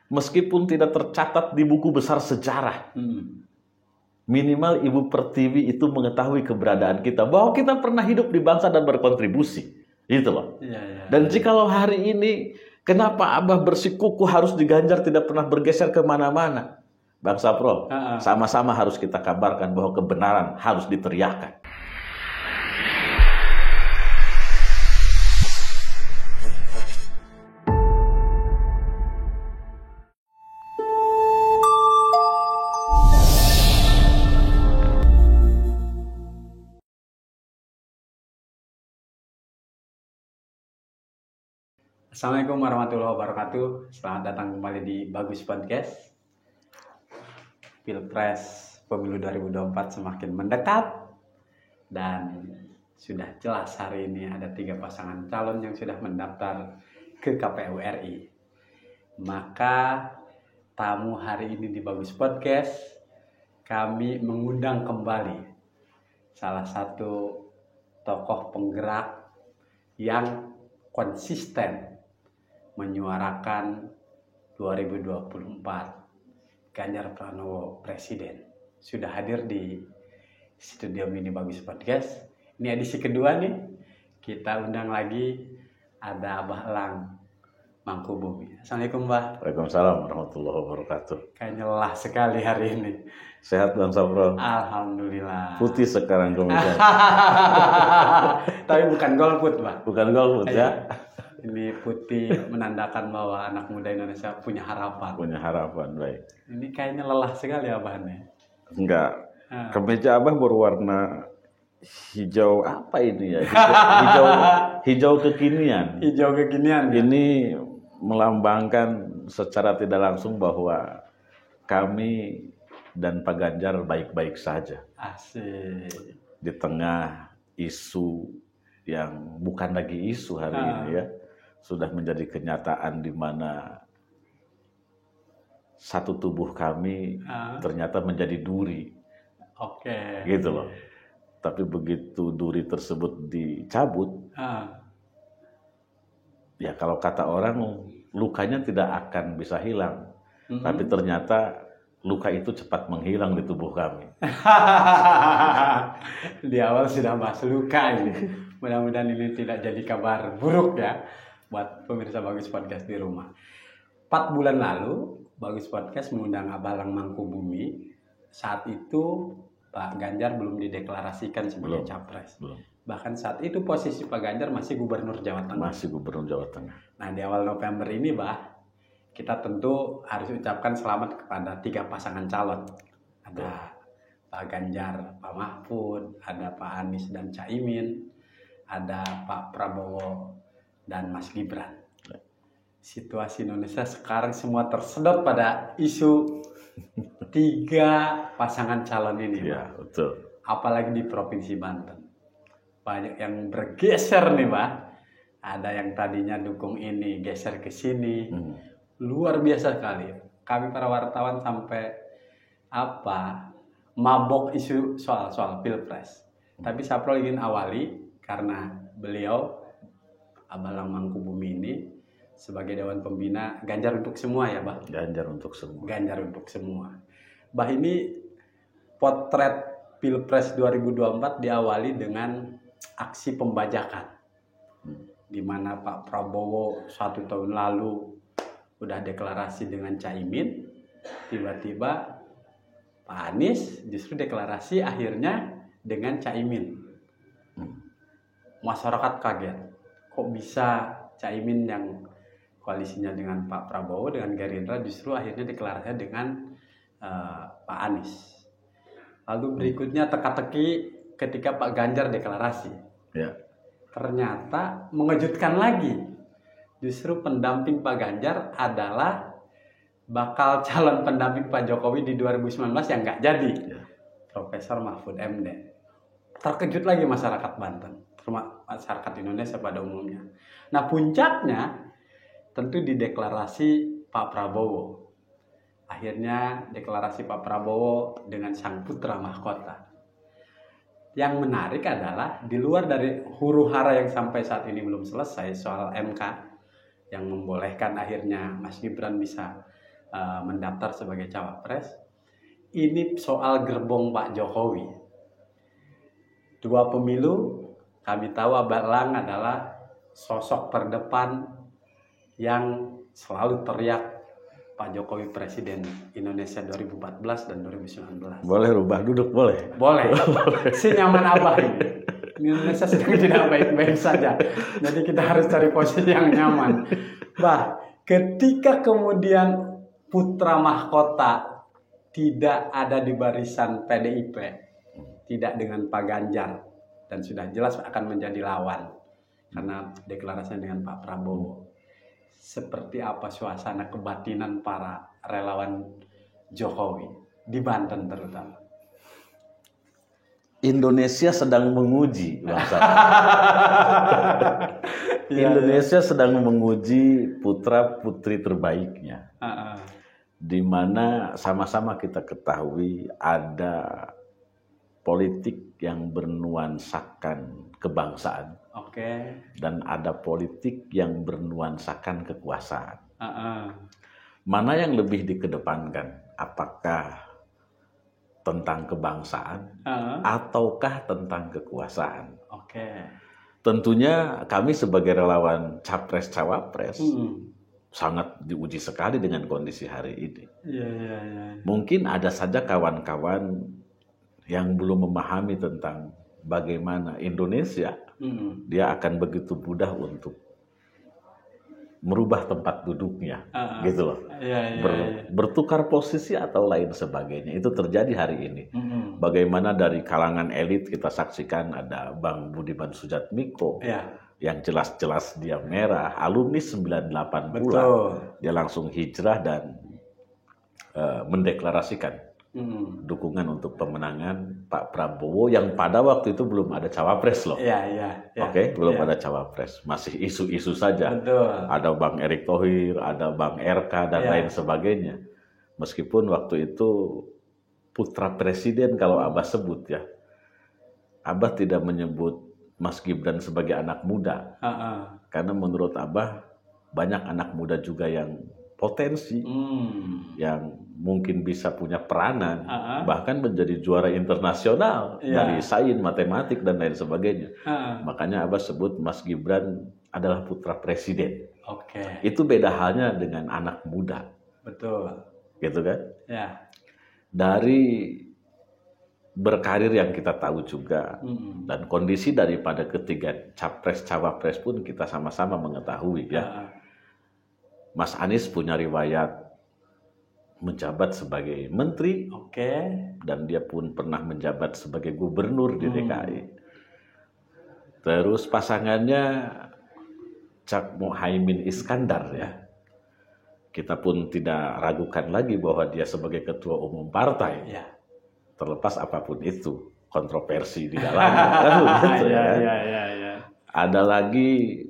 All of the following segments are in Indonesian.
meskipun tidak tercatat di buku besar sejarah, minimal Ibu Pertiwi itu mengetahui keberadaan kita, bahwa kita pernah hidup di bangsa dan berkontribusi, gitu loh. Dan jikalau hari ini, kenapa Abah bersikukuh harus di Ganjar, tidak pernah bergeser kemana-mana? Bang Sapro, sama-sama harus kita kabarkan bahwa kebenaran harus diteriakkan. Assalamualaikum warahmatullahi wabarakatuh. Selamat datang kembali di Bagus Podcast. Pilpres Pemilu 2024 semakin mendekat dan sudah jelas hari ini ada 3 pasangan calon yang sudah mendaftar ke KPU RI. Maka tamu hari ini di Bagus Podcast, kami mengundang kembali salah satu tokoh penggerak yang konsisten menyuarakan 2024 Ganjar Pranowo Presiden. Sudah hadir di studio mini Bagus Podcast. Ini edisi kedua nih. Kita undang lagi ada Abah Elang Mangkubumi. Assalamualaikum, Mbah. Waalaikumsalam warahmatullahi wabarakatuh. Kayaknya lelah sekali hari ini. Sehat Bang Sapro? Alhamdulillah. Putih sekarang kemudian. Tapi bukan golput, Mbah. Bukan golput ya. Ini putih menandakan bahwa anak muda Indonesia punya harapan. Punya harapan, baik. Ini kayaknya lelah sekali Abahnya. Enggak. Kemeja Abah berwarna hijau apa ini ya? Hijau kekinian. Hijau kekinian. Ini melambangkan secara tidak langsung bahwa kami dan Pak Ganjar baik-baik saja. Asik. Di tengah isu yang bukan lagi isu hari ini ya. Sudah menjadi kenyataan di mana satu tubuh kami ternyata menjadi duri. Oke. Gitu loh. Tapi begitu duri tersebut dicabut, ya kalau kata orang lukanya tidak akan bisa hilang. Tapi ternyata luka itu cepat menghilang di tubuh kami. Di awal sudah bahas luka ini. Mudah-mudahan ini tidak jadi kabar buruk ya buat pemirsa Bagus Podcast di rumah. 4 bulan lalu Bagus Podcast mengundang Abah Elang Mangkubumi. Saat itu Pak Ganjar belum dideklarasikan sebagai capres. Belum. Bahkan saat itu posisi Pak Ganjar masih Gubernur Jawa Tengah. Masih Gubernur Jawa Tengah. Nah, di awal November ini, kita tentu harus ucapkan selamat kepada 3 pasangan calon. Ada Pak Ganjar, Pak Mahfud, ada Pak Anies dan Caimin, ada Pak Prabowo dan Mas Gibran. Situasi Indonesia sekarang semua tersedot pada isu 3 pasangan calon ini. Ya, betul. Apalagi di Provinsi Banten. Banyak yang bergeser nih, Pak. Ada yang tadinya dukung ini, geser ke sini. Luar biasa sekali. Kami para wartawan sampai mabok isu soal Pilpres. Tapi Sapro ingin awali karena beliau Abah Elang Mangkubumi ini sebagai Dewan Pembina Ganjar untuk semua ya, Bah? Ganjar untuk semua. Ganjar untuk semua. Bah, ini potret Pilpres 2024 diawali dengan aksi pembajakan. Di mana Pak Prabowo 1 tahun lalu udah deklarasi dengan Caimin, tiba-tiba Pak Anies justru deklarasi akhirnya dengan Caimin. Masyarakat kaget. Kok bisa Caimin yang koalisinya dengan Pak Prabowo dengan Gerindra justru akhirnya deklarasinya dengan Pak Anies. Lalu berikutnya teka-teki ketika Pak Ganjar deklarasi. Ya. Ternyata mengejutkan lagi. Justru pendamping Pak Ganjar adalah bakal calon pendamping Pak Jokowi di 2019 yang nggak jadi. Ya. Profesor Mahfud MD. Terkejut lagi masyarakat Banten. Masyarakat Indonesia pada umumnya. Nah, puncaknya tentu di deklarasi Pak Prabowo. Akhirnya deklarasi Pak Prabowo dengan sang putra mahkota. Yang menarik adalah di luar dari huru-hara yang sampai saat ini belum selesai soal MK yang membolehkan akhirnya Mas Gibran bisa mendaftar sebagai cawapres. Ini soal gerbong Pak Jokowi. 2 pemilu kami tahu Abah Elang adalah sosok terdepan yang selalu teriak Pak Jokowi Presiden Indonesia 2014 dan 2019. Boleh rubah duduk, boleh? Boleh. Senyaman Abah ini. Indonesia sedang tidak baik-baik saja. Jadi kita harus cari posisi yang nyaman. Bah, ketika kemudian putra mahkota tidak ada di barisan PDIP, tidak dengan Pak Ganjar, dan sudah jelas akan menjadi lawan karena deklarasinya dengan Pak Prabowo. Seperti apa suasana kebatinan para relawan Jokowi di Banten terutama? Indonesia sedang menguji bangsa. Indonesia sedang menguji putra putri terbaiknya. Di mana sama-sama kita ketahui ada politik yang bernuansakan kebangsaan. Dan ada politik yang bernuansakan kekuasaan. Mana yang lebih dikedepankan? Apakah tentang kebangsaan ataukah tentang kekuasaan? Tentunya kami sebagai relawan capres-cawapres sangat diuji sekali dengan kondisi hari ini. Mungkin ada saja kawan-kawan yang belum memahami tentang bagaimana Indonesia dia akan begitu mudah untuk merubah tempat duduknya, gitu loh. Bertukar posisi atau lain sebagainya. Itu terjadi hari ini. Bagaimana dari kalangan elit kita saksikan ada Bang Budiman Sujatmiko, yang jelas-jelas dia merah, alumni 98 pula. Dia langsung hijrah dan mendeklarasikan dukungan untuk pemenangan Pak Prabowo yang pada waktu itu belum ada cawapres loh. Belum ada cawapres, masih isu-isu saja. Ada Bang Erick Thohir, ada Bang RK dan lain sebagainya. Meskipun waktu itu putra presiden kalau Abah sebut ya, Abah tidak menyebut Mas Gibran sebagai anak muda, karena menurut Abah banyak anak muda juga yang potensi, yang mungkin bisa punya peranan, bahkan menjadi juara internasional dari sains, matematik dan lain sebagainya. Makanya Abah sebut Mas Gibran adalah putra presiden. Itu beda halnya dengan anak muda. Gitu kan? Dari berkarir yang kita tahu juga, dan kondisi daripada ketiga capres-cawapres pun kita sama-sama mengetahui ya. Mas Anies punya riwayat menjabat sebagai menteri, dan dia pun pernah menjabat sebagai gubernur di DKI. Terus pasangannya Cak Muhaimin Iskandar ya. Kita pun tidak ragukan lagi bahwa dia sebagai ketua umum partai. Terlepas apapun itu kontroversi di dalamnya. Ada lagi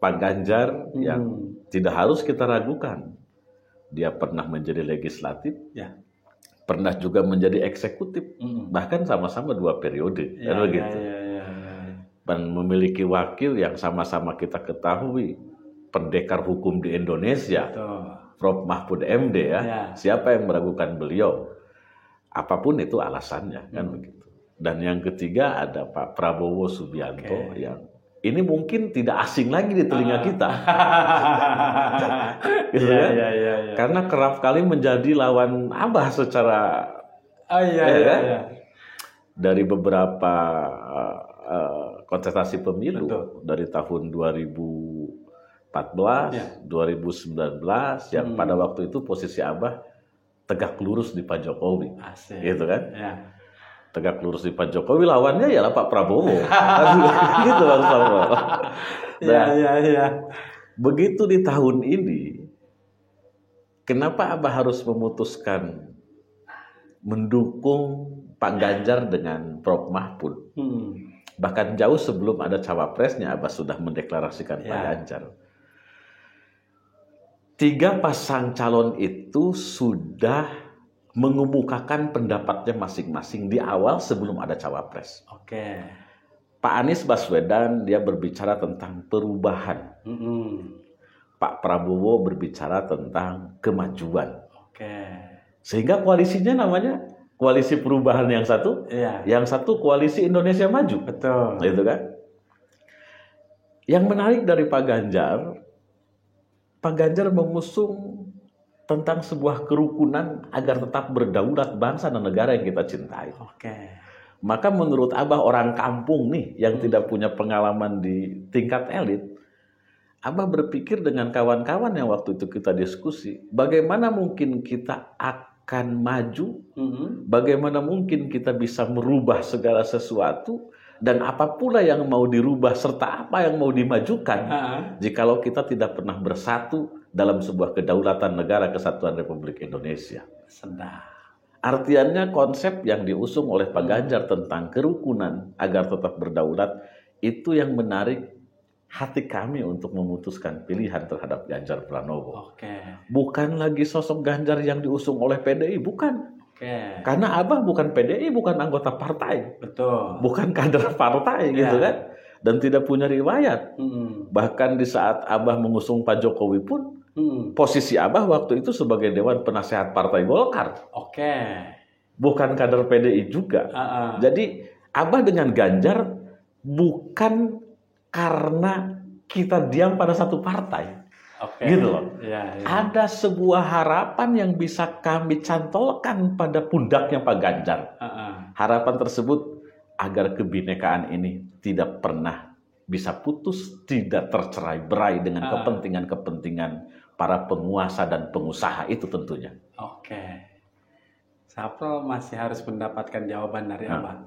Pak Ganjar yang tidak harus kita ragukan. Dia pernah menjadi legislatif, pernah juga menjadi eksekutif, bahkan sama-sama 2 periode, dan memiliki wakil yang sama-sama kita ketahui pendekar hukum di Indonesia, Prof. Mahfud MD ya. Siapa yang meragukan beliau? Apapun itu alasannya kan begitu. Dan yang ketiga ada Pak Prabowo Subianto yang ini mungkin tidak asing lagi di telinga kita. Gitu kan? Karena kerap kali menjadi lawan Abah secara dari beberapa kontestasi pemilu dari tahun 2014, 2019 yang pada waktu itu posisi Abah tegak lurus di Pak Jokowi, gitu kan? Tegak lurus di Pak Jokowi, lawannya ialah Pak Prabowo, gitu Bang Salmo. Begitu di tahun ini, kenapa Abah harus memutuskan mendukung Pak Ganjar dengan Prof. Mahfud? Bahkan jauh sebelum ada cawapresnya, Abah sudah mendeklarasikan Pak Ganjar. 3 pasang calon itu sudah mengemukakan pendapatnya masing-masing di awal sebelum ada cawapres. Pak Anies Baswedan dia berbicara tentang perubahan. Pak Prabowo berbicara tentang kemajuan. Oke. Sehingga koalisinya namanya Koalisi Perubahan yang satu, yang satu Koalisi Indonesia Maju. Betul. Gitu kan? Yang menarik dari Pak Ganjar mengusung tentang sebuah kerukunan agar tetap berdaulat bangsa dan negara yang kita cintai. Oke. Maka menurut Abah orang kampung nih yang tidak punya pengalaman di tingkat elit, Abah berpikir dengan kawan-kawan yang waktu itu kita diskusi, bagaimana mungkin kita akan maju, bagaimana mungkin kita bisa merubah segala sesuatu, dan apa pula yang mau dirubah serta apa yang mau dimajukan jikalau kita tidak pernah bersatu dalam sebuah kedaulatan negara kesatuan Republik Indonesia. Artiannya konsep yang diusung oleh Pak Ganjar tentang kerukunan agar tetap berdaulat itu yang menarik hati kami untuk memutuskan pilihan terhadap Ganjar Pranowo. Bukan lagi sosok Ganjar yang diusung oleh PDI, bukan. Karena Abah bukan PDI, bukan anggota partai. Betul. Bukan kader partai gitu kan. Dan tidak punya riwayat. Bahkan di saat Abah mengusung Pak Jokowi pun, posisi Abah waktu itu sebagai Dewan Penasehat Partai Golkar. Bukan kader PDI juga. Jadi Abah dengan Ganjar bukan karena kita diam pada satu partai. Gitu loh. Ada sebuah harapan yang bisa kami cantolkan pada pundaknya Pak Ganjar. Harapan tersebut agar kebinekaan ini tidak pernah bisa putus, tidak tercerai-berai dengan kepentingan-kepentingan para penguasa dan pengusaha itu tentunya. Sapro masih harus mendapatkan jawaban dari Abah.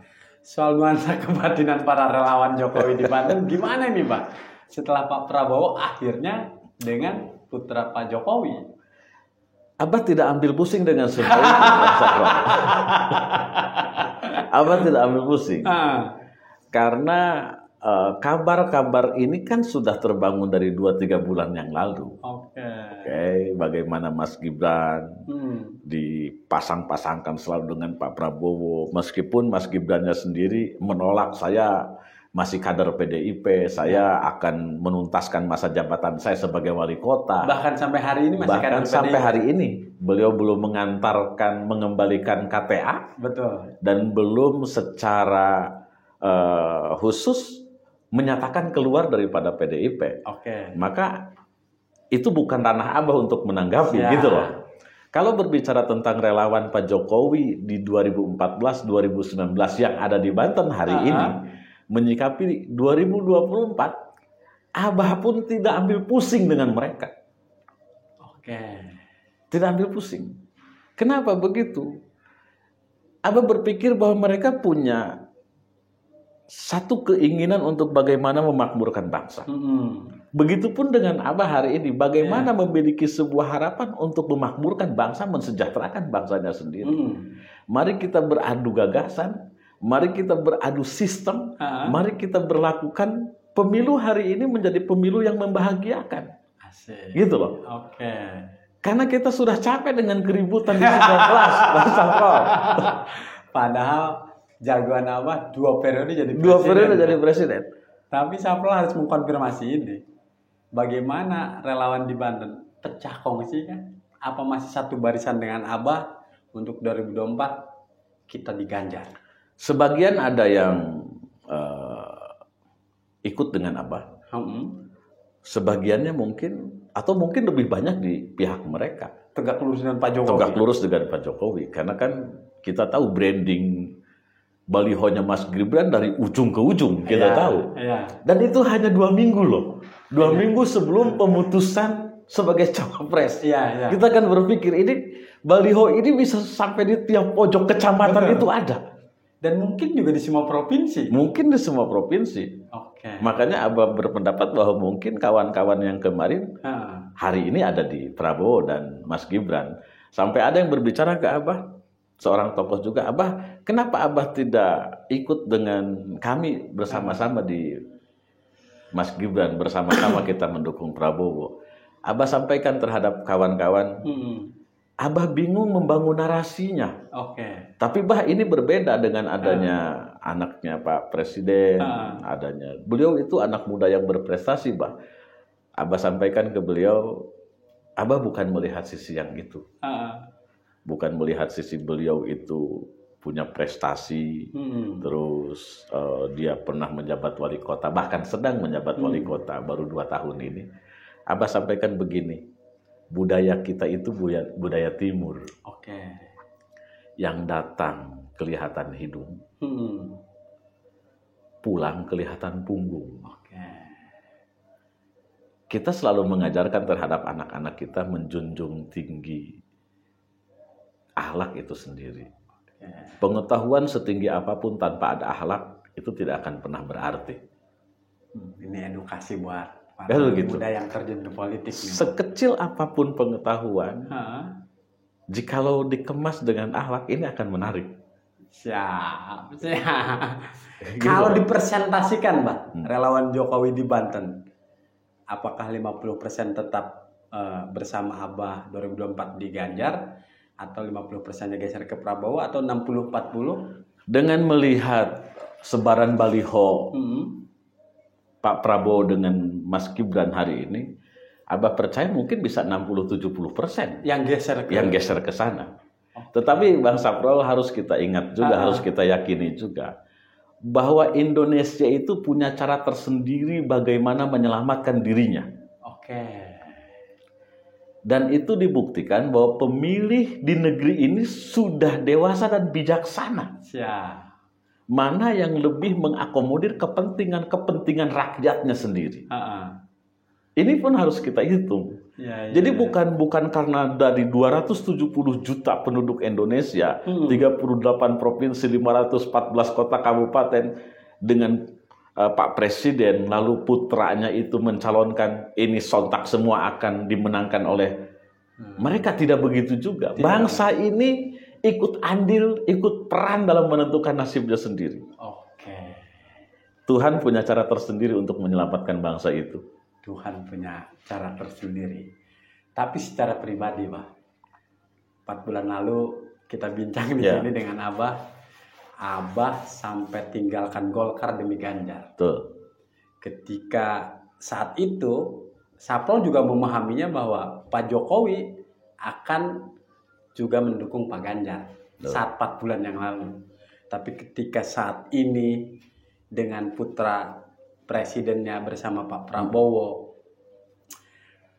Soal nuansa kebatinan para relawan Jokowi di Banten gimana nih, Pak? Setelah Pak Prabowo akhirnya dengan putra Pak Jokowi. Abah tidak ambil pusing dengan semua itu. Abah tidak ambil pusing. Karena kabar-kabar ini kan sudah terbangun dari 2-3 bulan yang lalu. Bagaimana Mas Gibran dipasang-pasangkan selalu dengan Pak Prabowo. Meskipun Mas Gibrannya sendiri menolak, saya masih kader PDIP, saya akan menuntaskan masa jabatan saya sebagai wali kota. Bahkan sampai hari ini masih kader PDIP. Bahkan sampai hari ini beliau belum mengembalikan KTA. Betul. Dan belum secara khusus menyatakan keluar daripada PDIP. Maka itu bukan ranah Abah untuk menanggapi gitu loh. Kalau berbicara tentang relawan Pak Jokowi di 2014-2019 yang ada di Banten hari ini, menyikapi 2024, Abah pun tidak ambil pusing dengan mereka. Tidak ambil pusing. Kenapa begitu? Abah berpikir bahwa mereka punya satu keinginan untuk bagaimana memakmurkan bangsa. Begitupun dengan Abah hari ini, bagaimana memiliki sebuah harapan untuk memakmurkan bangsa, mensejahterakan bangsanya sendiri. Mari kita beradu gagasan, mari kita beradu sistem, mari kita berlakukan pemilu hari ini menjadi pemilu yang membahagiakan. Gitu loh. Karena kita sudah capek dengan keributan di sebuah kelas. Padahal jagoan Abah 2 periode jadi presiden. 2 periode jadi presiden. Tapi Sapro harus mengkonfirmasi ini. Bagaimana relawan di Banten pecah kongsi kan? Apa masih satu barisan dengan Abah untuk 2024 kita di Ganjar? Sebagian ada yang ikut dengan Abah. Sebagiannya mungkin, atau mungkin lebih banyak di pihak mereka. Tegak lurus dengan Pak Jokowi. Tegak lurus dengan Pak Jokowi. Karena kan kita tahu branding balihonya Mas Gibran dari ujung ke ujung, kita tahu. Dan itu hanya 2 minggu loh. 2 minggu sebelum pemutusan sebagai cawapres. Kita kan berpikir ini baliho ini bisa sampai di tiap pojok kecamatan. Itu ada. Dan mungkin juga di semua provinsi. Mungkin di semua provinsi. Makanya Abah berpendapat bahwa mungkin kawan-kawan yang kemarin hari ini ada di Prabowo dan Mas Gibran. Sampai ada yang berbicara ke Abah, seorang tokoh juga, Abah, kenapa Abah tidak ikut dengan kami bersama-sama di Mas Gibran, bersama-sama kita mendukung Prabowo. Abah sampaikan terhadap kawan-kawan, Abah bingung membangun narasinya. Tapi Bah, ini berbeda dengan adanya anaknya Pak Presiden, adanya beliau itu anak muda yang berprestasi, Bah. Abah sampaikan ke beliau, Abah bukan melihat sisi yang itu. bukan melihat sisi beliau itu punya prestasi, terus dia pernah menjabat wali kota, bahkan sedang menjabat wali kota baru 2 tahun ini. Abah sampaikan begini, budaya kita itu budaya timur. Yang datang kelihatan hidung, pulang kelihatan punggung. Kita selalu mengajarkan terhadap anak-anak kita menjunjung tinggi akhlak itu sendiri. Pengetahuan setinggi apapun tanpa ada akhlak itu tidak akan pernah berarti. Ini edukasi buat para gitu. muda yang terjun ke politik. Sekecil apapun pengetahuan, jikalau dikemas dengan akhlak, ini akan menarik. Siap. Kalau dipresentasikan, Mbak, relawan Jokowi di Banten, apakah 50% tetap bersama Abah 2024 di Ganjar, atau 50%-nya geser ke Prabowo, atau 60-40? Dengan melihat sebaran baliho Pak Prabowo dengan Mas Gibran hari ini, Abah percaya mungkin bisa 60-70% yang geser ke sana. Tetapi Bang Sapro harus kita ingat juga, harus kita yakini juga, bahwa Indonesia itu punya cara tersendiri bagaimana menyelamatkan dirinya. Dan itu dibuktikan bahwa pemilih di negeri ini sudah dewasa dan bijaksana. Mana yang lebih mengakomodir kepentingan rakyatnya sendiri. Ini pun harus kita hitung. Jadi bukan karena dari 270 juta penduduk Indonesia, 38 provinsi, 514 kota kabupaten, dengan Pak Presiden lalu putranya itu mencalonkan, ini sontak semua akan dimenangkan oleh mereka. Tidak begitu juga. Bangsa ini ikut andil, ikut peran dalam menentukan nasibnya sendiri. Tuhan punya cara tersendiri untuk menyelamatkan bangsa itu. Tuhan punya cara tersendiri. Tapi secara pribadi, Pak, 4 bulan lalu kita bincang di sini dengan Abah sampai tinggalkan Golkar demi Ganjar. Ketika saat itu, Sapro juga memahaminya bahwa Pak Jokowi akan juga mendukung Pak Ganjar saat 4 bulan yang lalu. Tapi ketika saat ini dengan putra presidennya bersama Pak Prabowo,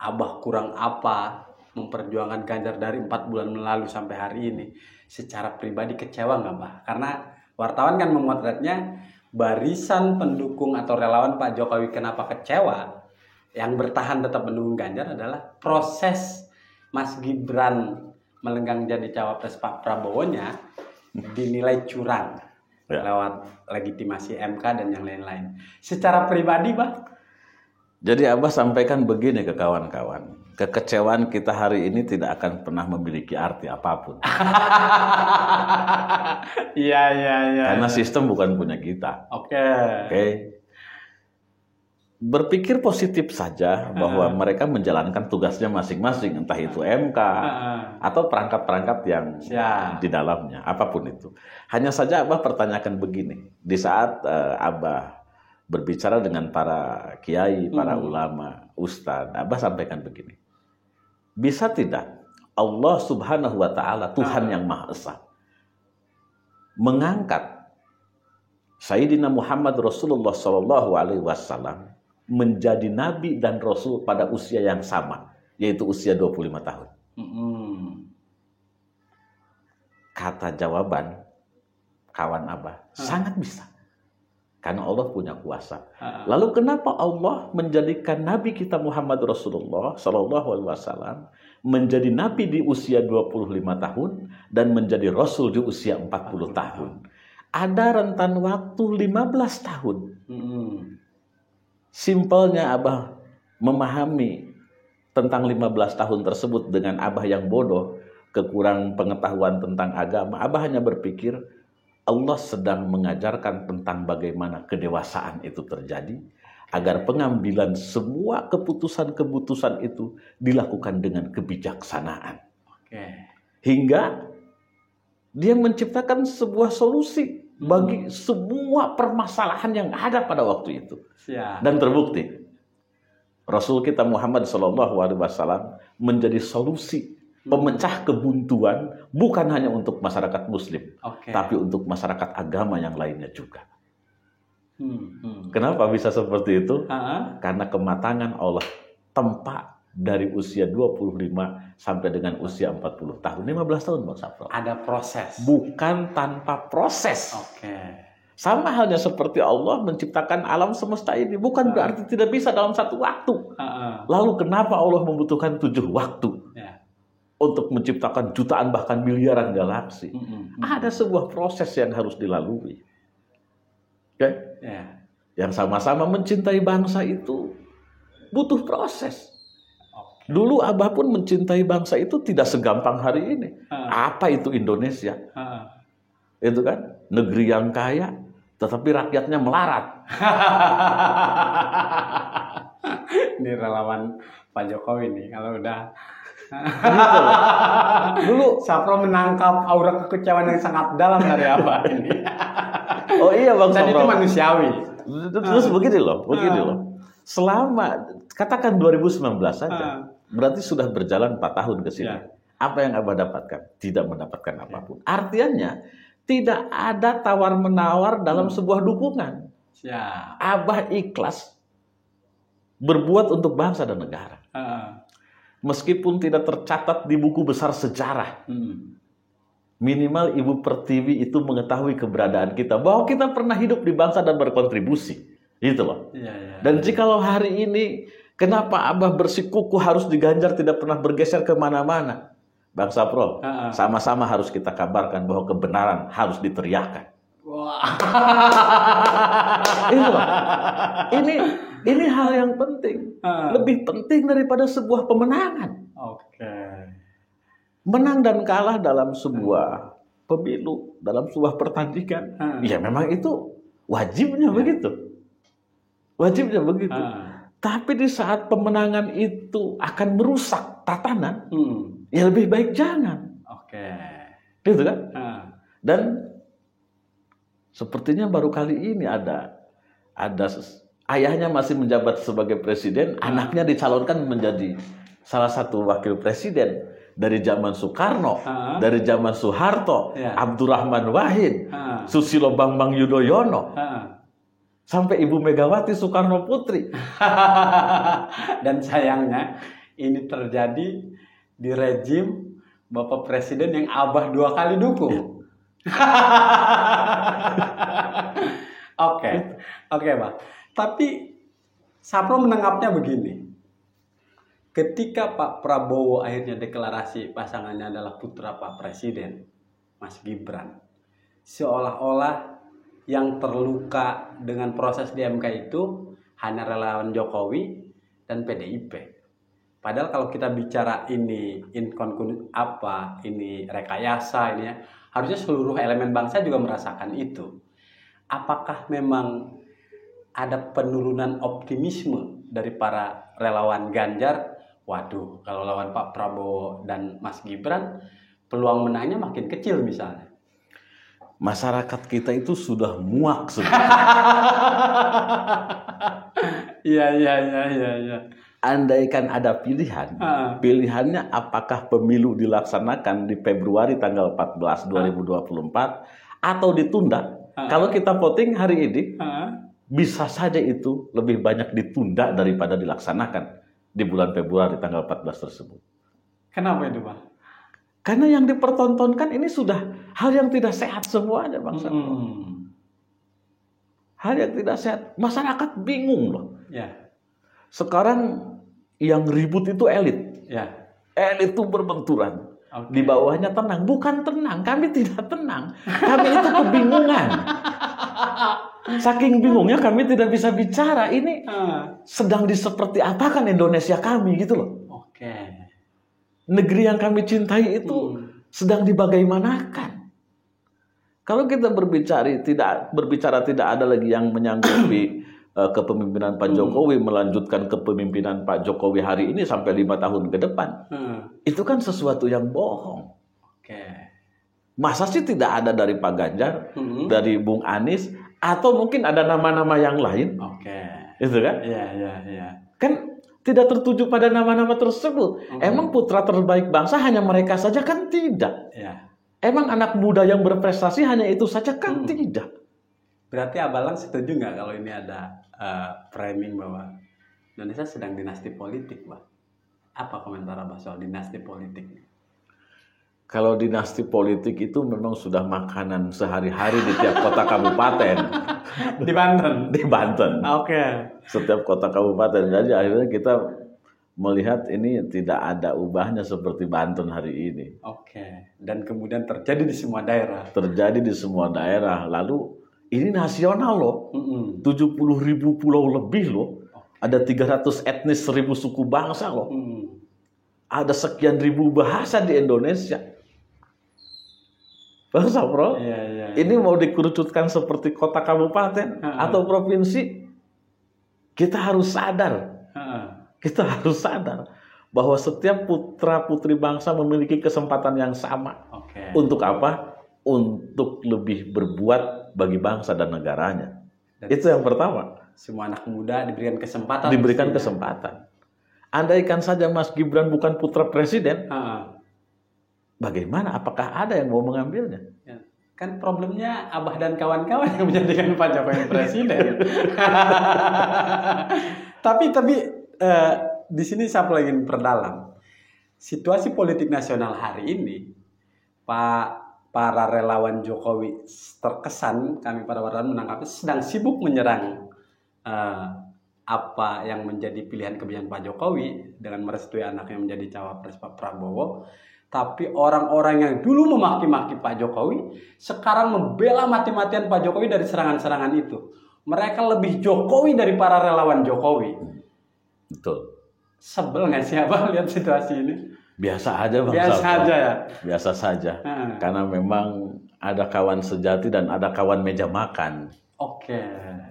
Abah kurang apa memperjuangkan Ganjar dari 4 bulan lalu sampai hari ini? Secara pribadi kecewa nggak, Mbak? Karena wartawan kan memotretnya barisan pendukung atau relawan Pak Jokowi kenapa kecewa, yang bertahan tetap mendukung Ganjar adalah proses Mas Gibran melenggang jadi cawapres Pak Prabowo-nya dinilai curang lewat legitimasi MK dan yang lain-lain. Secara pribadi, Pak? Jadi Abah sampaikan begini ke kawan-kawan, kekecewaan kita hari ini tidak akan pernah memiliki arti apapun. Karena sistem bukan punya kita. Berpikir positif saja bahwa mereka menjalankan tugasnya masing-masing, entah itu MK atau perangkat-perangkat yang di dalamnya, apapun itu. Hanya saja Abah pertanyakan begini, di saat Abah berbicara dengan para kiai, para ulama, ustadz, Abah sampaikan begini, bisa tidak Allah Subhanahu wa Ta'ala, Tuhan yang Maha Esa, mengangkat Sayyidina Muhammad Rasulullah SAW menjadi nabi dan rasul pada usia yang sama, yaitu usia 25 tahun. Kata jawaban kawan Abah, sangat bisa. Karena Allah punya kuasa. Lalu kenapa Allah menjadikan nabi kita Muhammad Rasulullah SAW menjadi nabi di usia 25 tahun dan menjadi rasul di usia 40 tahun? Ada rentan waktu 15 tahun. Simpelnya Abah memahami tentang 15 tahun tersebut dengan Abah yang bodoh, kekurang pengetahuan tentang agama. Abah hanya berpikir Allah sedang mengajarkan tentang bagaimana kedewasaan itu terjadi, agar pengambilan semua keputusan-keputusan itu dilakukan dengan kebijaksanaan. Hingga dia menciptakan sebuah solusi bagi semua permasalahan yang ada pada waktu itu. Dan terbukti Rasul kita Muhammad SAW menjadi solusi pemecah kebuntuan bukan hanya untuk masyarakat Muslim, tapi untuk masyarakat agama yang lainnya juga. Kenapa bisa seperti itu? Karena kematangan Allah tempa dari usia 25 sampai dengan usia 40 tahun, 15 tahun Bang Sapro. Ada proses. Bukan tanpa proses. Sama halnya seperti Allah menciptakan alam semesta ini, bukan berarti tidak bisa dalam satu waktu. Lalu kenapa Allah membutuhkan 7 waktu untuk menciptakan jutaan bahkan miliaran galaksi? Ada sebuah proses yang harus dilalui. Yang sama-sama mencintai bangsa itu butuh proses. Dulu Abah pun mencintai bangsa itu tidak segampang hari ini. Apa itu Indonesia? Itu kan negeri yang kaya, tetapi rakyatnya melarat. Ini relawan Pak Jokowi nih, kalau udah gitu loh. Dulu Sapro menangkap aura kekecewaan yang sangat dalam dari Abah ini. Oh iya Bang Sapro. Dan itu manusiawi. Terus begini loh. Selama katakan 2019 saja, berarti sudah berjalan 4 tahun ke sini. Apa yang Abah dapatkan? Tidak mendapatkan apapun. Artinya tidak ada tawar-menawar dalam sebuah dukungan. Abah ikhlas berbuat untuk bangsa dan negara. Meskipun tidak tercatat di buku besar sejarah. Minimal Ibu Pertiwi itu mengetahui keberadaan kita, bahwa kita pernah hidup di bangsa dan berkontribusi. Gitu loh. Dan jikalau hari ini, kenapa Abah bersikukuh harus diganjar, tidak pernah bergeser kemana-mana? Bang Sapro, sama-sama harus kita kabarkan bahwa kebenaran harus diteriakkan. Ini hal yang penting, lebih penting daripada sebuah pemenangan. Menang dan kalah dalam sebuah pemilu, dalam sebuah pertandingan, ya memang itu wajibnya begitu. Tapi di saat pemenangan itu akan merusak tatanan, ya lebih baik jangan. Gitu kan? Dan sepertinya baru kali ini ada ayahnya masih menjabat sebagai presiden, anaknya dicalonkan menjadi salah satu wakil presiden dari zaman Soekarno, dari zaman Soeharto, Abdurrahman Wahid, Susilo Bambang Yudhoyono, sampai Ibu Megawati Soekarno Putri. Dan sayangnya ini terjadi di rejim Bapak Presiden yang Abah 2 kali dukung. Oke, Pak. Tapi Sapro menangkapnya begini. Ketika Pak Prabowo akhirnya deklarasi pasangannya adalah putra Pak Presiden, Mas Gibran, seolah-olah yang terluka dengan proses di MK itu hanya relawan Jokowi dan PDIP. Padahal kalau kita bicara ini ini rekayasa ini ya, harusnya seluruh elemen bangsa juga merasakan itu. Apakah memang ada penurunan optimisme dari para relawan Ganjar? Waduh, kalau lawan Pak Prabowo dan Mas Gibran, peluang menangnya makin kecil misalnya. Masyarakat kita itu sudah muak sudah. Iya. Andaikan ada pilihan, pilihannya apakah pemilu dilaksanakan di Februari tanggal 14 2024 atau ditunda. Kalau kita voting hari ini, bisa saja itu lebih banyak ditunda daripada dilaksanakan di bulan Februari tanggal 14 tersebut. Kenapa itu, Pak? Karena yang dipertontonkan ini sudah hal yang tidak sehat semuanya, Bang Sapro. Hal yang tidak sehat. Masyarakat bingung loh. Sekarang yang ribut itu elit. Elit itu berbenturan. Di bawahnya tenang. Bukan tenang, kami tidak tenang. Kami itu kebingungan. Saking bingungnya kami tidak bisa bicara. Ini sedang diseperti apakan Indonesia kami gitu loh. Negeri yang kami cintai itu sedang dibagaimanakan. Kalau kita berbicara tidak ada lagi yang menyanggupi kepemimpinan Pak Jokowi, melanjutkan kepemimpinan Pak Jokowi hari ini sampai 5 tahun ke depan. Itu kan sesuatu yang bohong. Masa sih tidak ada dari Pak Ganjar, dari Bung Anies, atau mungkin ada nama-nama yang lain? Itu kan? Iya. Kan tidak tertuju pada nama-nama tersebut. Emang putra terbaik bangsa hanya mereka saja kan tidak? Ya. Emang anak muda yang berprestasi hanya itu saja kan tidak? Berarti Abalang setuju nggak kalau ini ada framing bahwa Indonesia sedang dinasti politik, Pak? Apa komentar Abah soal dinasti politik? Kalau dinasti politik itu memang sudah makanan sehari-hari di tiap kota kabupaten. Di Banten? Di Banten. Oke. Setiap kota kabupaten. Jadi akhirnya kita melihat ini tidak ada ubahnya seperti Banten hari ini. Oke. Dan kemudian terjadi di semua daerah. Terjadi di semua daerah. Lalu ini nasional loh. 70.000 pulau lebih loh. Ada 300 etnis, 1.000 suku bangsa loh. Ada sekian ribu bahasa di Indonesia. Bangsa bro, ini mau dikerucutkan seperti kota kabupaten atau provinsi, kita harus sadar. Kita harus sadar bahwa setiap putra putri bangsa memiliki kesempatan yang sama. Untuk apa? Untuk lebih berbuat bagi bangsa dan negaranya. Itu yang pertama. Semua anak muda diberikan kesempatan. Diberikan kesempatan. Andaikan saja Mas Gibran bukan putra presiden, bagaimana? Apakah ada yang mau mengambilnya? Ya. Kan problemnya Abah dan kawan-kawan yang menjadikan Pak Jokowi presiden. Tapi di sini saya ingin perdalam. Situasi politik nasional hari ini, para relawan Jokowi terkesan, kami para wartawan menangkapnya sedang sibuk menyerang apa yang menjadi pilihan kebijakan Pak Jokowi dengan merestui anaknya menjadi cawapres Pak Prabowo. Tapi orang-orang yang dulu memaki-maki Pak Jokowi sekarang membela mati-matian Pak Jokowi dari serangan-serangan itu. Mereka lebih Jokowi dari para relawan Jokowi. Betul. Sebel nggak sih Abang lihat situasi ini? Biasa aja Bang. Biasa aja ya? Biasa saja. Karena memang ada kawan sejati dan ada kawan meja makan. Oke,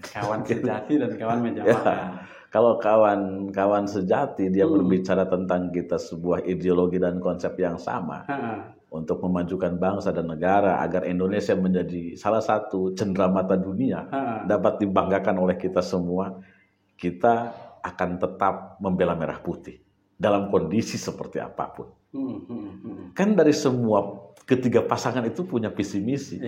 kawan sejati dan kawan meja makan. Kalau kawan sejati dia berbicara tentang kita sebuah ideologi dan konsep yang sama untuk memajukan bangsa dan negara agar Indonesia menjadi salah satu cenderamata dunia dapat dibanggakan oleh kita semua, kita akan tetap membela merah putih dalam kondisi seperti apapun. Kan dari semua ketiga pasangan itu punya visi misi.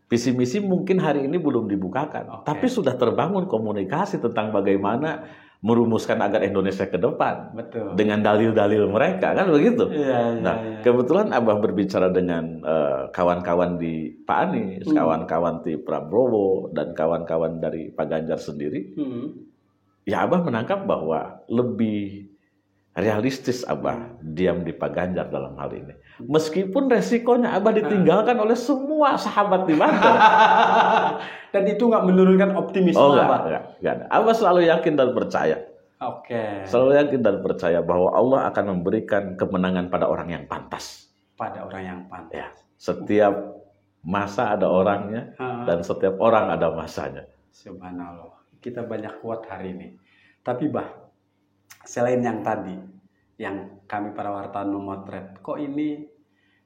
Visi misi mungkin hari ini belum dibukakan, tapi sudah terbangun komunikasi tentang bagaimana merumuskan agar Indonesia ke depan. Betul. Dengan dalil-dalil mereka, kan begitu. Kebetulan Abah berbicara dengan kawan-kawan di Pak Anies, kawan-kawan di Prabowo, dan kawan-kawan dari Pak Ganjar sendiri. Ya Abah menangkap bahwa lebih realistis Abah diam di Pak Ganjar dalam hal ini. Meskipun resikonya Abah ditinggalkan oleh semua sahabat di Banten. Dan itu nggak menurunkan optimisme Abah? Enggak. Abah selalu yakin dan percaya. Selalu yakin dan percaya bahwa Allah akan memberikan kemenangan pada orang yang pantas. Pada orang yang pantas. Ya, setiap masa ada orangnya dan setiap orang ada masanya. Subhanallah. Kita banyak kuat hari ini. Tapi selain yang tadi, yang kami para wartawan memotret, kok ini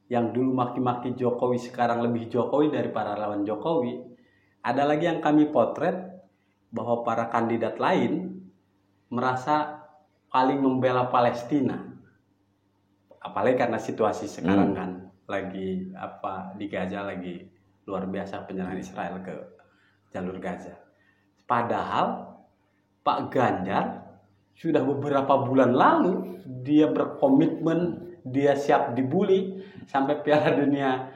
yang dulu maki-maki Jokowi sekarang lebih Jokowi dari para lawan Jokowi. Ada lagi yang kami potret bahwa para kandidat lain merasa paling membela Palestina. Apalagi karena situasi sekarang kan lagi di Gaza lagi luar biasa penyerangan Israel ke jalur Gaza. Padahal Pak Ganjar sudah beberapa bulan lalu dia berkomitmen, dia siap dibully sampai Piala Dunia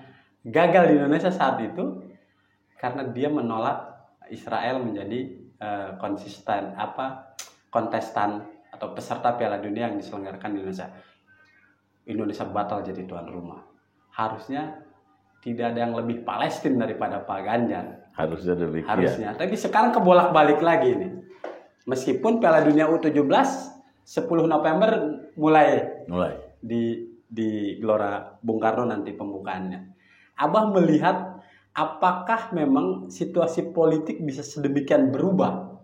gagal di Indonesia saat itu karena dia menolak Israel menjadi kontestan atau peserta Piala Dunia yang diselenggarakan di Indonesia. Indonesia batal jadi tuan rumah. Harusnya tidak ada yang lebih Palestina daripada Pak Ganjar. Harusnya demikian. Harusnya. Tapi sekarang kebolak-balik lagi nih. Meskipun Piala Dunia U17 10 November mulai di Gelora Bung Karno nanti pembukaannya. Abah melihat apakah memang situasi politik bisa sedemikian berubah?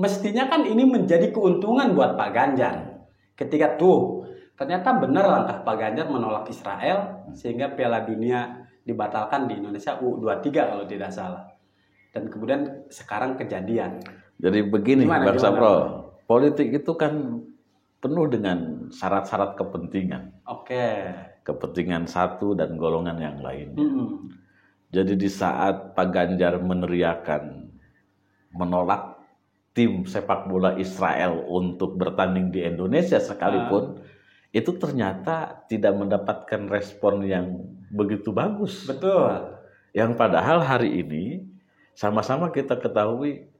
Mestinya kan ini menjadi keuntungan buat Pak Ganjar. Ketika ternyata benar langkah Pak Ganjar menolak Israel sehingga Piala Dunia dibatalkan di Indonesia U23 kalau tidak salah. Dan kemudian sekarang kejadian. Jadi begini Bang Sapro, politik itu kan penuh dengan syarat-syarat kepentingan. Oke. Kepentingan satu dan golongan yang lainnya. Jadi di saat Pak Ganjar meneriakan menolak tim sepak bola Israel untuk bertanding di Indonesia sekalipun, itu ternyata tidak mendapatkan respon yang begitu bagus. Betul. Yang padahal hari ini sama-sama kita ketahui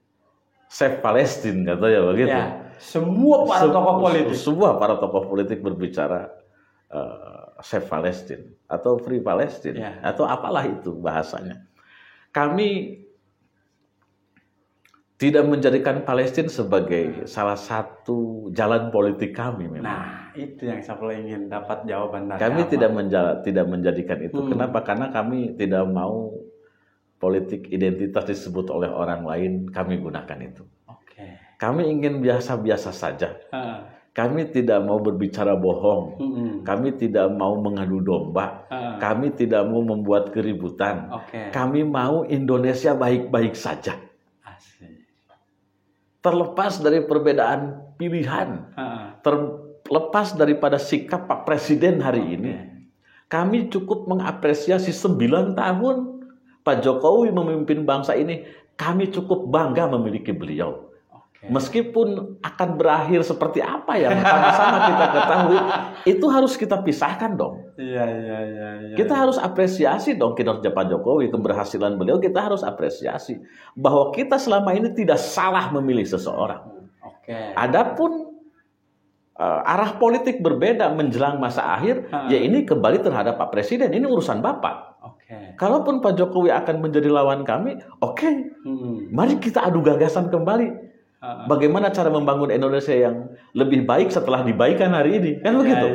Save Palestine katanya begitu. Ya, semua para tokoh politik. Semua para tokoh politik berbicara Save Palestine atau Free Palestine atau apalah itu bahasanya. Kami tidak menjadikan Palestina sebagai salah satu jalan politik kami memang. Nah, itu yang saya ingin dapat jawaban dari kami apa? tidak menjadikan itu. Kenapa? Karena kami tidak mau politik identitas disebut oleh orang lain, kami gunakan itu. Kami ingin biasa-biasa saja. Kami tidak mau berbicara bohong. Kami tidak mau mengadu domba. Kami tidak mau membuat keributan. Kami mau Indonesia baik-baik saja. Terlepas dari perbedaan pilihan, terlepas daripada sikap Pak Presiden hari ini, kami cukup mengapresiasi 9 tahun Pak Jokowi memimpin bangsa ini. Kami cukup bangga memiliki beliau. Meskipun akan berakhir seperti apa yang sama-sama kita ketahui, itu harus kita pisahkan dong. Kita harus apresiasi dong kinerja Pak Jokowi, keberhasilan beliau kita harus apresiasi. Bahwa kita selama ini tidak salah memilih seseorang. Adapun arah politik berbeda menjelang masa akhir, ya ini kembali terhadap Pak Presiden, ini urusan Bapak. Kalaupun Pak Jokowi akan menjadi lawan kami, mari kita adu gagasan kembali. Bagaimana cara membangun Indonesia yang lebih baik setelah dibaikan hari ini, kan begitu?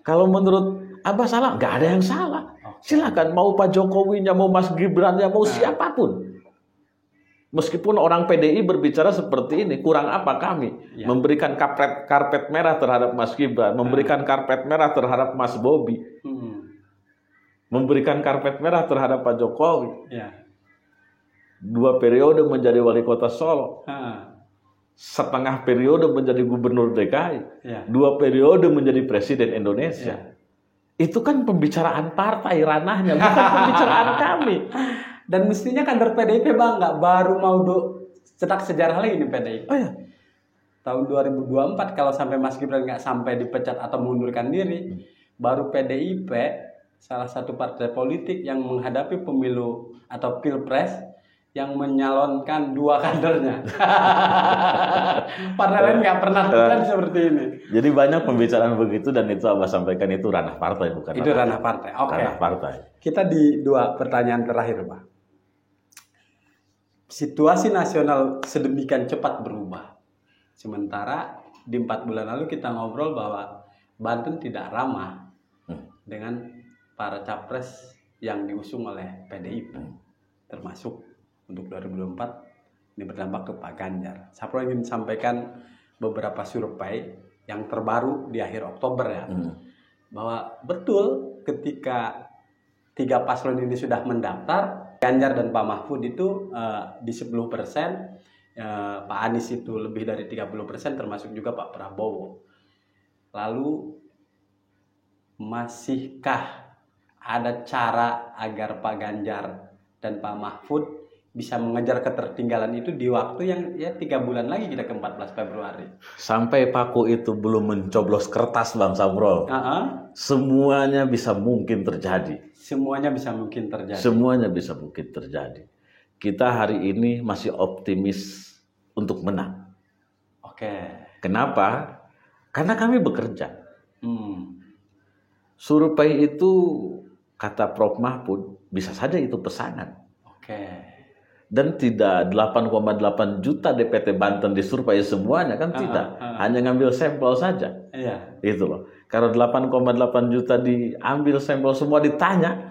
Kalau menurut Abah salah, nggak ada yang salah. Silakan mau Pak Jokowinya, mau Mas Gibrannya, mau siapapun. Meskipun orang PDI berbicara seperti ini, kurang apa kami memberikan karpet merah terhadap Mas Gibran, memberikan karpet merah terhadap Mas Bobi, memberikan karpet merah terhadap Pak Jokowi. 2 periode menjadi wali kota Solo, setengah periode menjadi gubernur DKI, 2 periode menjadi presiden Indonesia. Itu kan pembicaraan partai ranahnya, bukan pembicaraan kami. Dan mestinya kader PDIP bangga, baru mau cetak sejarah lagi nih PDIP. Tahun 2024 kalau sampai Mas Gibran nggak sampai dipecat atau mengundurkan diri, baru PDIP salah satu partai politik yang menghadapi pemilu atau pilpres yang menyalonkan 2 kadernya. Partai lain nggak pernah terjadi seperti ini. Jadi banyak pembicaraan begitu dan itu Abah sampaikan itu ranah partai bukan? Itu ranah partai. Ranah partai. Kita di 2 pertanyaan terakhir, Pak. Situasi nasional sedemikian cepat berubah. Sementara di 4 bulan lalu kita ngobrol bahwa Banten tidak ramah dengan para capres yang diusung oleh PDIP, termasuk untuk 2024 ini berdampak ke Pak Ganjar. Saya ingin sampaikan beberapa survei yang terbaru di akhir Oktober ya, bahwa betul ketika 3 paslon ini sudah mendaftar, Ganjar dan Pak Mahfud itu di 10%, Pak Anies itu lebih dari 30%, termasuk juga Pak Prabowo. Lalu masihkah ada cara agar Pak Ganjar dan Pak Mahfud bisa mengejar ketertinggalan itu di waktu yang 3 bulan lagi kita ke 14 Februari. Sampai Paku itu belum mencoblos kertas Bang Samrol. Semuanya bisa mungkin terjadi. Semuanya bisa mungkin terjadi. Semuanya bisa mungkin terjadi. Kita hari ini masih optimis untuk menang. Kenapa? Karena kami bekerja. Survei itu kata Prof. Mahfud bisa saja itu pesanan. Dan tidak 8,8 juta DPT Banten disurvei semuanya kan tidak. Hanya ngambil sampel saja. Itu loh. Kalau 8,8 juta diambil sampel semua ditanya.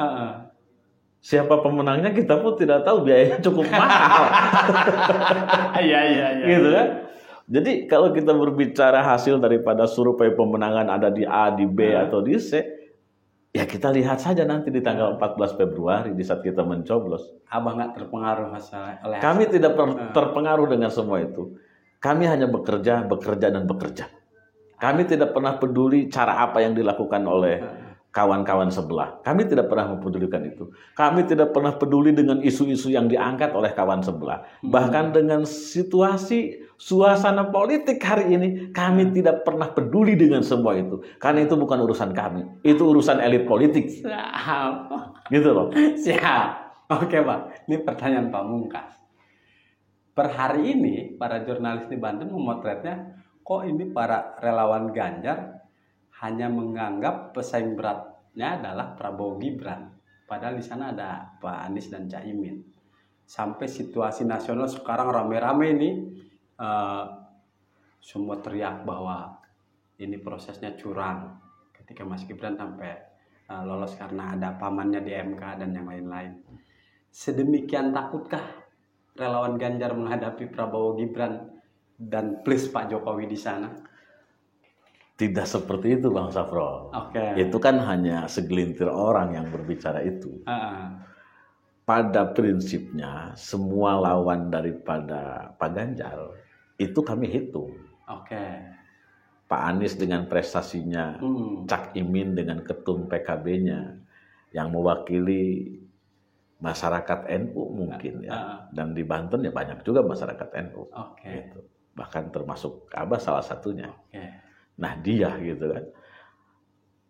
Siapa pemenangnya kita pun tidak tahu, biayanya cukup mahal. Gitu kan? Jadi kalau kita berbicara hasil daripada survei pemenangan ada di A, di B atau di C, ya kita lihat saja nanti di tanggal 14 Februari di saat kita mencoblos. Abah nggak terpengaruh oleh kami tidak terpengaruh dengan semua itu. Kami hanya bekerja, dan bekerja. Kami tidak pernah peduli cara apa yang dilakukan oleh kawan-kawan sebelah. Kami tidak pernah mempedulikan itu. Kami tidak pernah peduli dengan isu-isu yang diangkat oleh kawan sebelah. Bahkan dengan situasi, suasana politik hari ini, kami tidak pernah peduli dengan semua itu. Karena itu bukan urusan kami. Itu urusan elit politik. Siap. Gitu loh. Siap. Oke Pak, ini pertanyaan pamungkas. Per hari ini, para jurnalis di Banten memotretnya, kok ini para relawan Ganjar hanya menganggap pesaing beratnya adalah Prabowo Gibran. Padahal di sana ada Pak Anies dan Caimin. Sampai situasi nasional sekarang rame-rame ini, semua teriak bahwa ini prosesnya curang. Ketika Mas Gibran sampai lolos karena ada pamannya di MK dan yang lain-lain. Sedemikian takutkah relawan Ganjar menghadapi Prabowo Gibran dan plus Pak Jokowi di sana? Tidak seperti itu Bang Safrol. Oke. Itu kan hanya segelintir orang yang berbicara itu. Pada prinsipnya semua lawan daripada Pak Ganjar itu kami hitung. Oke. Pak Anies dengan prestasinya, Cak Imin dengan ketum PKB-nya yang mewakili masyarakat NU mungkin ya. Dan di Banten ya banyak juga masyarakat NU. Gitu. Bahkan termasuk Abah salah satunya. Nah dia gitu kan.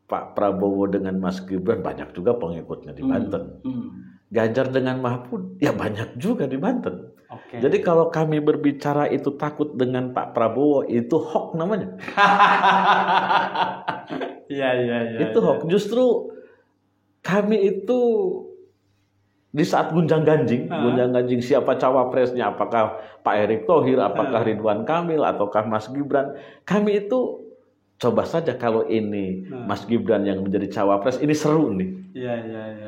Pak Prabowo dengan Mas Gibran banyak juga pengikutnya di Banten. Ganjar dengan Mahfud ya banyak juga di Banten. Jadi kalau kami berbicara itu takut dengan Pak Prabowo itu hoax namanya. Iya. Itu hoax. Justru kami itu di saat gunjang-ganjing siapa cawapresnya, apakah Pak Erick Thohir, apakah Ridwan Kamil, ataukah Mas Gibran, kami itu coba saja kalau ini Mas Gibran yang menjadi cawapres, ini seru nih. Iya.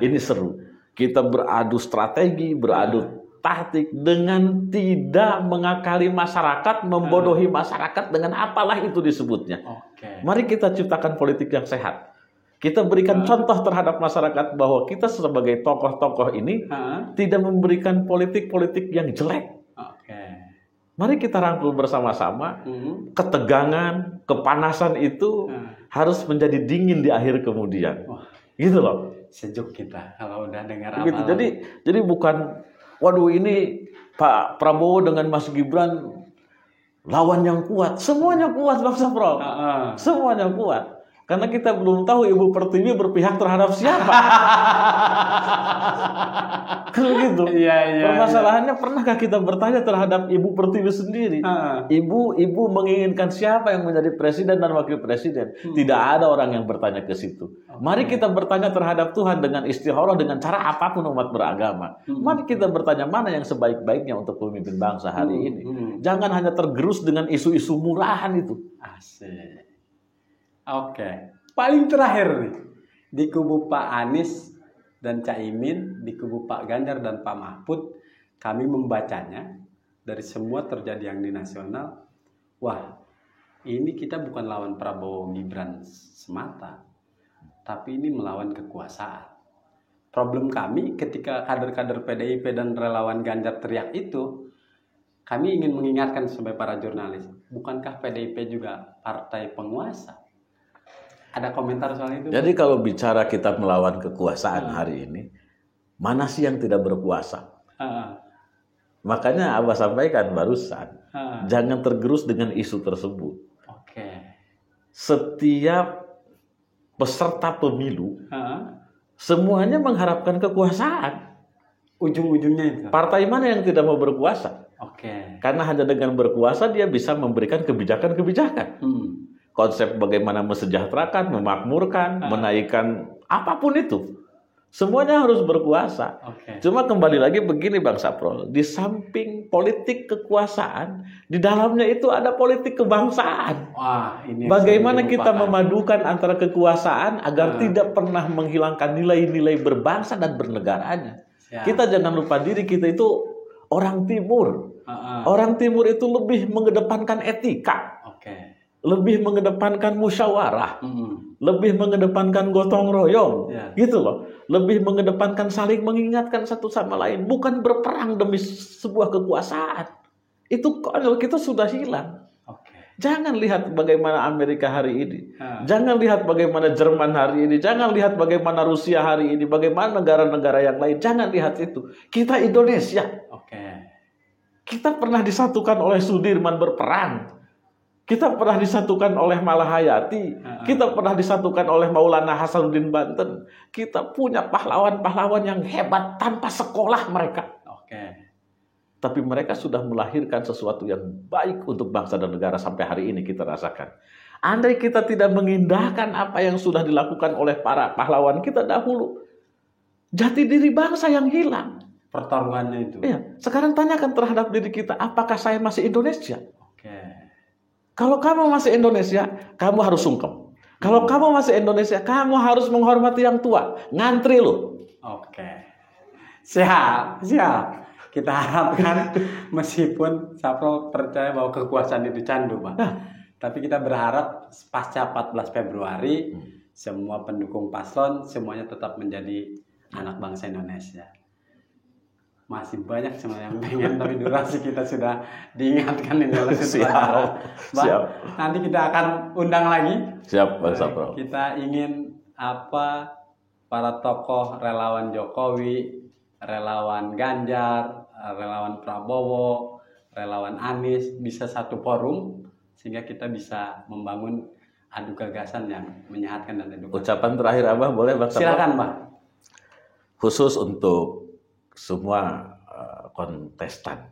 Ini seru. Kita beradu strategi, beradu taktik dengan tidak mengakali masyarakat, membodohi masyarakat dengan apalah itu disebutnya. Mari kita ciptakan politik yang sehat. Kita berikan contoh terhadap masyarakat bahwa kita sebagai tokoh-tokoh ini tidak memberikan politik-politik yang jelek. Mari kita rangkul bersama-sama. Ketegangan, kepanasan itu harus menjadi dingin di akhir kemudian. Gitu loh. Sejuk kita kalau udah dengar gitu. Jadi bukan, waduh ini Pak Prabowo dengan Mas Gibran lawan yang kuat. Semuanya kuat Bang Safrol. Semuanya kuat. Karena kita belum tahu Ibu Pertiwi berpihak terhadap siapa. Kalau gitu. Permasalahannya pernahkah kita bertanya terhadap Ibu Pertiwi sendiri? Ibu menginginkan siapa yang menjadi presiden dan wakil presiden? Tidak ada orang yang bertanya ke situ. Mari kita bertanya terhadap Tuhan dengan istikharah, dengan cara apapun umat beragama. Mari kita bertanya mana yang sebaik-baiknya untuk pemimpin bangsa hari ini. Jangan hanya tergerus dengan isu-isu murahan itu. Asik. Paling terakhir nih, di kubu Pak Anies dan Caimin, di kubu Pak Ganjar dan Pak Mahfud, kami membacanya dari semua terjadi yang di nasional. Wah, ini kita bukan lawan Prabowo Gibran semata, tapi ini melawan kekuasaan. Problem kami ketika kader-kader PDIP dan relawan Ganjar teriak itu, kami ingin mengingatkan sebagai para jurnalis, bukankah PDIP juga partai penguasa? Ada komentar soal itu? Jadi kalau bicara kita melawan kekuasaan hari ini, mana sih yang tidak berkuasa? Makanya Abah sampaikan barusan, jangan tergerus dengan isu tersebut. Setiap peserta pemilu, semuanya mengharapkan kekuasaan. Ujung-ujungnya itu. Partai mana yang tidak mau berkuasa? Karena hanya dengan berkuasa dia bisa memberikan kebijakan-kebijakan. Konsep bagaimana mesejahterakan, memakmurkan, menaikkan apapun itu. Semuanya harus berkuasa. Cuma kembali lagi begini Bang Saprol, di samping politik kekuasaan, di dalamnya itu ada politik kebangsaan. Bagaimana kita memadukan antara kekuasaan agar tidak pernah menghilangkan nilai-nilai berbangsa dan bernegaranya. Kita jangan lupa diri kita itu orang Timur. Orang Timur itu lebih mengedepankan etika. Lebih mengedepankan musyawarah, lebih mengedepankan gotong royong, gitu loh. Lebih mengedepankan saling mengingatkan satu sama lain, bukan berperang demi sebuah kekuasaan, Itu konyol, kita sudah hilang. Jangan lihat bagaimana Amerika hari ini. Jangan lihat bagaimana Jerman hari ini. Jangan lihat bagaimana Rusia hari ini. Bagaimana negara-negara yang lain. Jangan lihat itu. Kita Indonesia. Kita pernah disatukan oleh Sudirman berperang. Kita pernah disatukan oleh Malahayati. Kita pernah disatukan oleh Maulana Hasanuddin Banten. Kita punya pahlawan-pahlawan yang hebat tanpa sekolah mereka. Tapi mereka sudah melahirkan sesuatu yang baik untuk bangsa dan negara sampai hari ini kita rasakan. Andai kita tidak mengindahkan apa yang sudah dilakukan oleh para pahlawan kita dahulu, jati diri bangsa yang hilang. Pertarungannya itu. Iya. Sekarang tanyakan terhadap diri kita, apakah saya masih Indonesia? Kalau kamu masih Indonesia, kamu harus sungkem. Kalau kamu masih Indonesia, kamu harus menghormati yang tua. Ngantri lo. Siap. Kita harapkan meskipun Sapro percaya bahwa kekuasaan itu candu, Pak. Tapi kita berharap pasca 14 Februari semua pendukung paslon semuanya tetap menjadi anak bangsa Indonesia. Masih banyak sebenarnya yang pengen, tapi durasi kita sudah diingatkan ini oleh Siap. Nanti kita akan undang lagi. Siap, Bang Sapro. Kita ingin para tokoh relawan Jokowi, relawan Ganjar, relawan Prabowo, relawan Anies bisa satu forum sehingga kita bisa membangun adu gagasan yang menyehatkan dan edukatif. Ucapan terakhir Abah boleh, Bang Sapro? Silakan, Pak. Khusus untuk semua kontestan.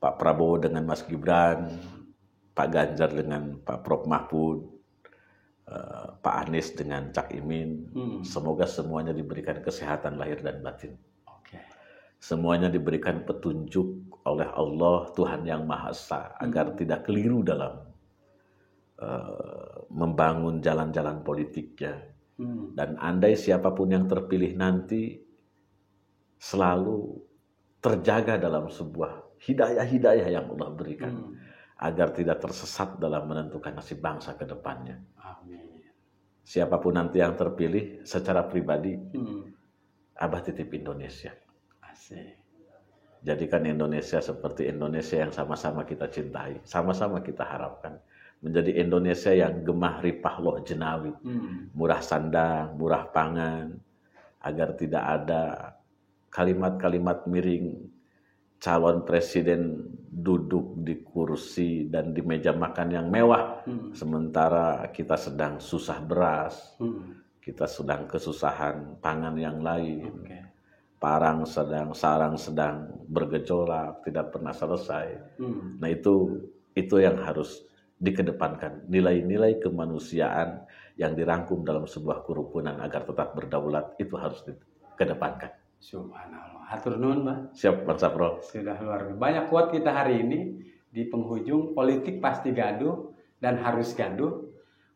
Pak Prabowo dengan Mas Gibran, Pak Ganjar dengan Pak Prof Mahfud, Pak Anies dengan Cak Imin. Semoga semuanya diberikan kesehatan lahir dan batin. Semuanya diberikan petunjuk oleh Allah Tuhan Yang Maha Esa agar tidak keliru dalam membangun jalan-jalan politiknya. Dan andai siapapun yang terpilih nanti selalu terjaga dalam sebuah hidayah-hidayah yang Allah berikan agar tidak tersesat dalam menentukan nasib bangsa ke depannya. Amin. Siapapun nanti yang terpilih secara pribadi, Abah titip Indonesia. Jadikan Indonesia seperti Indonesia yang sama-sama kita cintai, sama-sama kita harapkan. Menjadi Indonesia yang gemah ripah loh jenawi, murah sandang, murah pangan, agar tidak ada kalimat-kalimat miring calon presiden duduk di kursi dan di meja makan yang mewah, sementara kita sedang susah beras, kita sedang kesusahan pangan yang lain. Sarang sedang bergejolak, tidak pernah selesai. Nah itu yang harus dikedepankan. Nilai-nilai kemanusiaan yang dirangkum dalam sebuah kerukunan agar tetap berdaulat, itu harus dikedepankan. Subhanallah. Hatur nuhun, Mbak. Siap, Bang Sapro. Sudah luar biasa. Banyak kuat kita hari ini. Di penghujung, politik pasti gaduh dan harus gaduh.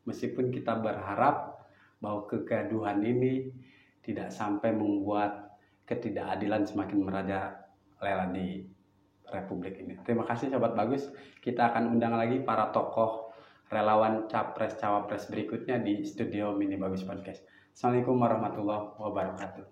Meskipun kita berharap bahwa kegaduhan ini tidak sampai membuat ketidakadilan semakin merajalela di Republik ini. Terima kasih Sobat Bagus. Kita akan undang lagi para tokoh relawan capres-cawapres berikutnya di studio Mini Bagus Podcast. Assalamualaikum warahmatullahi wabarakatuh.